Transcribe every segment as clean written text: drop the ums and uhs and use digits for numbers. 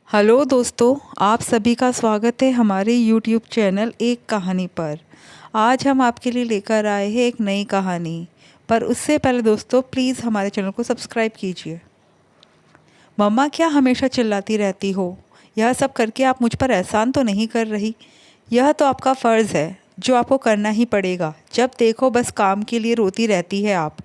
Hello दोस्तों, आप सभी का स्वागत है हमारे YouTube चैनल एक कहानी पर। आज हम आपके लिए लेकर आए हैं एक नई कहानी। पर उससे पहले दोस्तों प्लीज़ हमारे चैनल को सब्सक्राइब कीजिए। मम्मा क्या हमेशा चिल्लाती रहती हो? यह सब करके आप मुझ पर एहसान तो नहीं कर रही? यह तो आपका फ़र्ज़ है जो आपको करना ही पड़ेगा। जब देखो बस काम के लिए रोती रहती है आप।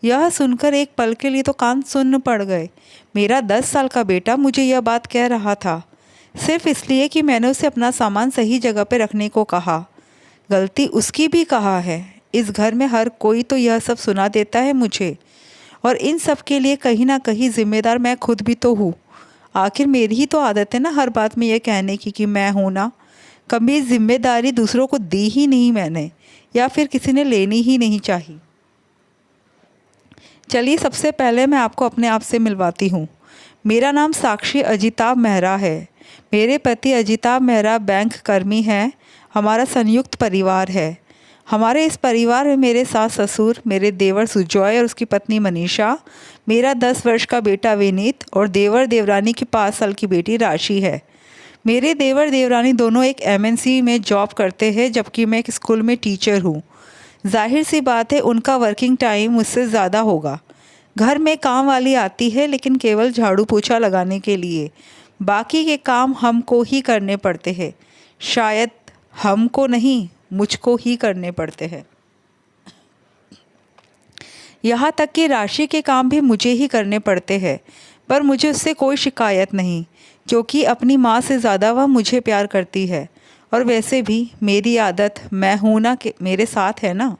यह सुनकर एक पल के लिए तो कान सुन्न पड़ गए। मेरा 10 साल का बेटा मुझे यह बात कह रहा था, सिर्फ इसलिए कि मैंने उसे अपना सामान सही जगह पर रखने को कहा। गलती उसकी भी कहा है। इस घर में हर कोई तो यह सब सुना देता है मुझे, और इन सब के लिए कहीं ना कहीं जिम्मेदार मैं खुद भी तो हूँ। आखिर मेरी ही तो आदत है ना हर बात में यह कहने की कि मैं हूँ ना। कभी जिम्मेदारी दूसरों को दी ही नहीं मैंने, या फिर किसी ने लेनी ही नहीं चाहिए। चलिए सबसे पहले मैं आपको अपने आप से मिलवाती हूँ। मेरा नाम साक्षी अजिताभ मेहरा है। मेरे पति अजिताभ मेहरा बैंक कर्मी हैं। हमारा संयुक्त परिवार है। हमारे इस परिवार में मेरे सास ससुर, मेरे देवर सुजॉय और उसकी पत्नी मनीषा, मेरा 10 वर्ष का बेटा विनीत और देवर देवरानी की 5 साल की बेटी राशि है। मेरे देवर देवरानी दोनों एक एमएनसी में जॉब करते हैं, जबकि मैं एक स्कूल में टीचर हूँ। जाहिर सी बात है उनका वर्किंग टाइम मुझसे ज़्यादा होगा। घर में काम वाली आती है, लेकिन केवल झाड़ू पोछा लगाने के लिए। बाकी के काम हमको ही करने पड़ते हैं। शायद हमको नहीं, मुझको ही करने पड़ते हैं। यहाँ तक कि राशि के काम भी मुझे ही करने पड़ते हैं। पर मुझे उससे कोई शिकायत नहीं, क्योंकि अपनी माँ से ज़्यादा वह मुझे प्यार करती है। और वैसे भी मेरी आदत मैं हूँ ना कि मेरे साथ है ना।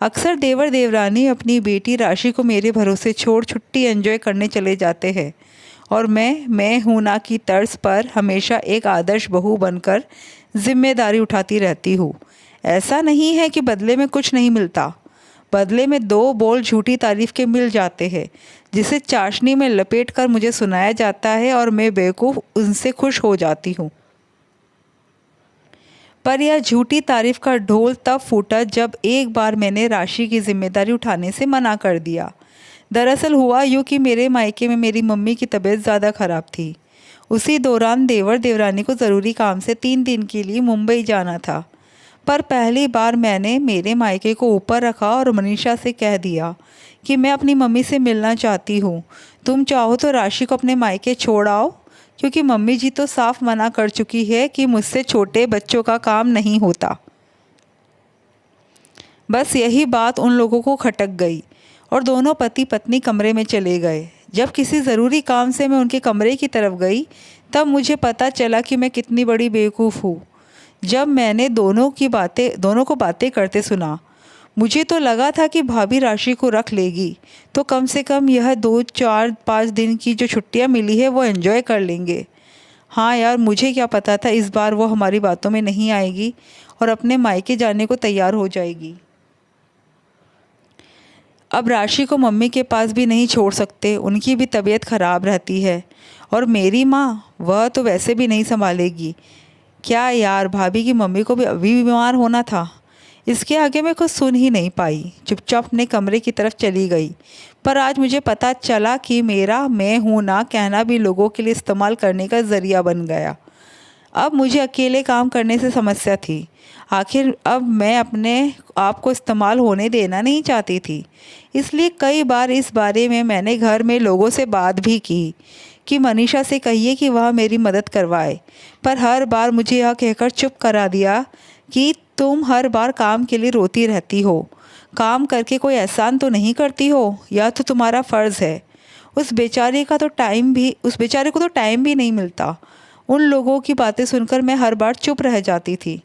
अक्सर देवर देवरानी अपनी बेटी राशि को मेरे भरोसे छोड़ छुट्टी एंजॉय करने चले जाते हैं, और मैं हूँ ना की तर्ज पर हमेशा एक आदर्श बहू बनकर जिम्मेदारी उठाती रहती हूँ। ऐसा नहीं है कि बदले में कुछ नहीं मिलता। बदले में 2 बोल झूठी तारीफ के मिल जाते हैं, जिसे चाशनी में लपेट कर मुझे सुनाया जाता है, और मैं बेवकूफ़ उनसे खुश हो जाती हूँ। पर यह झूठी तारीफ का ढोल तब फूटा जब एक बार मैंने राशि की जिम्मेदारी उठाने से मना कर दिया। दरअसल हुआ यूँ कि मेरे मायके में मेरी मम्मी की तबीयत ज़्यादा ख़राब थी। उसी दौरान देवर देवरानी को ज़रूरी काम से 3 दिन के लिए मुंबई जाना था। पर पहली बार मैंने मेरे मायके को ऊपर रखा और मनीषा से कह दिया कि मैं अपनी मम्मी से मिलना चाहती हूँ। तुम चाहो तो राशि को अपने मायके छोड़ आओ, क्योंकि मम्मी जी तो साफ मना कर चुकी है कि मुझसे छोटे बच्चों का काम नहीं होता। बस यही बात उन लोगों को खटक गई, और दोनों पति पत्नी कमरे में चले गए। जब किसी ज़रूरी काम से मैं उनके कमरे की तरफ गई, तब मुझे पता चला कि मैं कितनी बड़ी बेवकूफ़ हूँ। जब मैंने दोनों को बातें करते सुना, मुझे तो लगा था कि भाभी राशि को रख लेगी, तो कम से कम यह 2 4 5 दिन की जो छुट्टियां मिली है वो एंजॉय कर लेंगे। हाँ यार, मुझे क्या पता था इस बार वो हमारी बातों में नहीं आएगी और अपने मायके जाने को तैयार हो जाएगी। अब राशि को मम्मी के पास भी नहीं छोड़ सकते, उनकी भी तबीयत ख़राब रहती है। और मेरी माँ, वह तो वैसे भी नहीं संभालेगी। क्या यार, भाभी की मम्मी को भी अभी बीमार होना था। इसके आगे मैं कुछ सुन ही नहीं पाई, चुपचाप अपने कमरे की तरफ चली गई। पर आज मुझे पता चला कि मेरा मैं हूँ ना कहना भी लोगों के लिए इस्तेमाल करने का ज़रिया बन गया। अब मुझे अकेले काम करने से समस्या थी। आखिर अब मैं अपने आप को इस्तेमाल होने देना नहीं चाहती थी। इसलिए कई बार इस बारे में मैंने घर में लोगों से बात भी की कि मनीषा से कहिए कि वह मेरी मदद करवाए। पर हर बार मुझे यह कहकर चुप करा दिया कि तुम हर बार काम के लिए रोती रहती हो। काम करके कोई एहसान तो नहीं करती हो, यह तो तुम्हारा फ़र्ज़ है। उस बेचारे को तो टाइम भी नहीं मिलता। उन लोगों की बातें सुनकर मैं हर बार चुप रह जाती थी।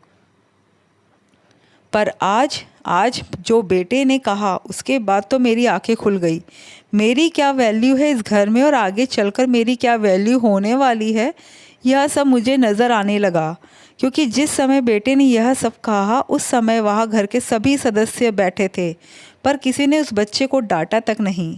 पर आज आज जो बेटे ने कहा, उसके बाद तो मेरी आंखें खुल गई। मेरी क्या वैल्यू है इस घर में, और आगे चलकर मेरी क्या वैल्यू होने वाली है, यह सब मुझे नज़र आने लगा। क्योंकि जिस समय बेटे ने यह सब कहा, उस समय वहाँ घर के सभी सदस्य बैठे थे, पर किसी ने उस बच्चे को डांटा तक नहीं।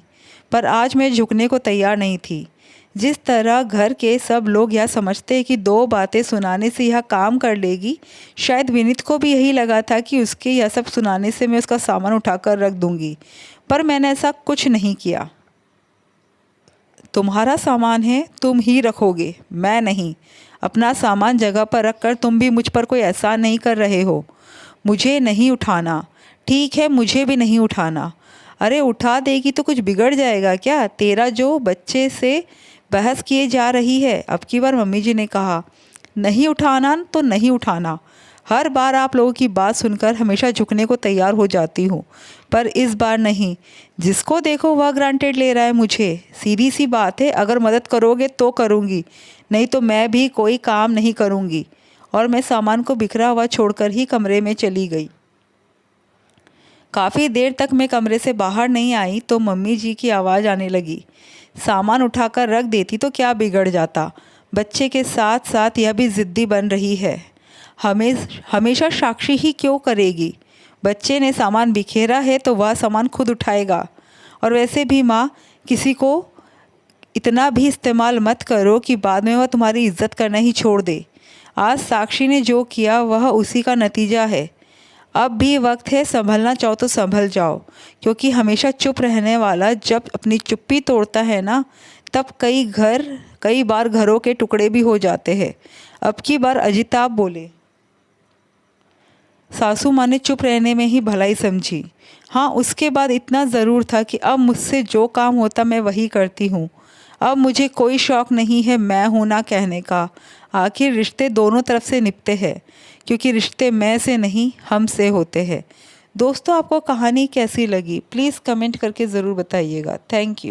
पर आज मैं झुकने को तैयार नहीं थी। जिस तरह घर के सब लोग यह समझते हैं कि 2 बातें सुनाने से यह काम कर लेगी, शायद विनीत को भी यही लगा था कि उसके यह सब सुनाने से मैं उसका सामान उठाकर रख दूंगी। पर मैंने ऐसा कुछ नहीं किया। तुम्हारा सामान है, तुम ही रखोगे, मैं नहीं। अपना सामान जगह पर रख कर तुम भी मुझ पर कोई एहसान नहीं कर रहे हो। मुझे नहीं उठाना। ठीक है, मुझे भी नहीं उठाना। अरे उठा देगी तो कुछ बिगड़ जाएगा क्या? तेरा जो बच्चे से बहस किए जा रही है। अब की बार मम्मी जी ने कहा, नहीं उठाना तो नहीं उठाना। हर बार आप लोगों की बात सुनकर हमेशा झुकने को तैयार हो जाती हूँ, पर इस बार नहीं। जिसको देखो वह ग्रांटेड ले रहा है मुझे। सीधी सी बात है, अगर मदद करोगे तो करूँगी, नहीं तो मैं भी कोई काम नहीं करूँगी। और मैं सामान को बिखरा हुआ छोड़कर ही कमरे में चली गई। काफ़ी देर तक मैं कमरे से बाहर नहीं आई तो मम्मी जी की आवाज़ आने लगी। सामान उठाकर रख देती तो क्या बिगड़ जाता। बच्चे के साथ साथ यह भी ज़िद्दी बन रही है। हमेशा साक्षी ही क्यों करेगी? बच्चे ने सामान बिखेरा है तो वह सामान खुद उठाएगा। और वैसे भी माँ, किसी को इतना भी इस्तेमाल मत करो कि बाद में वह तुम्हारी इज्जत करना ही छोड़ दे। आज साक्षी ने जो किया वह उसी का नतीजा है। अब भी वक्त है, संभलना चाहो तो संभल जाओ, क्योंकि हमेशा चुप रहने वाला जब अपनी चुप्पी तोड़ता है ना, तब कई बार घरों के टुकड़े भी हो जाते हैं। अब की बार अजिताभ बोले। सासू माँ ने चुप रहने में ही भलाई समझी। हाँ, उसके बाद इतना ज़रूर था कि अब मुझसे जो काम होता मैं वही करती हूँ। अब मुझे कोई शौक़ नहीं है मैं हूँ ना कहने का। आखिर रिश्ते दोनों तरफ से निपटे हैं, क्योंकि रिश्ते मैं से नहीं हम से होते हैं। दोस्तों, आपको कहानी कैसी लगी प्लीज़ कमेंट करके ज़रूर बताइएगा। Thank you.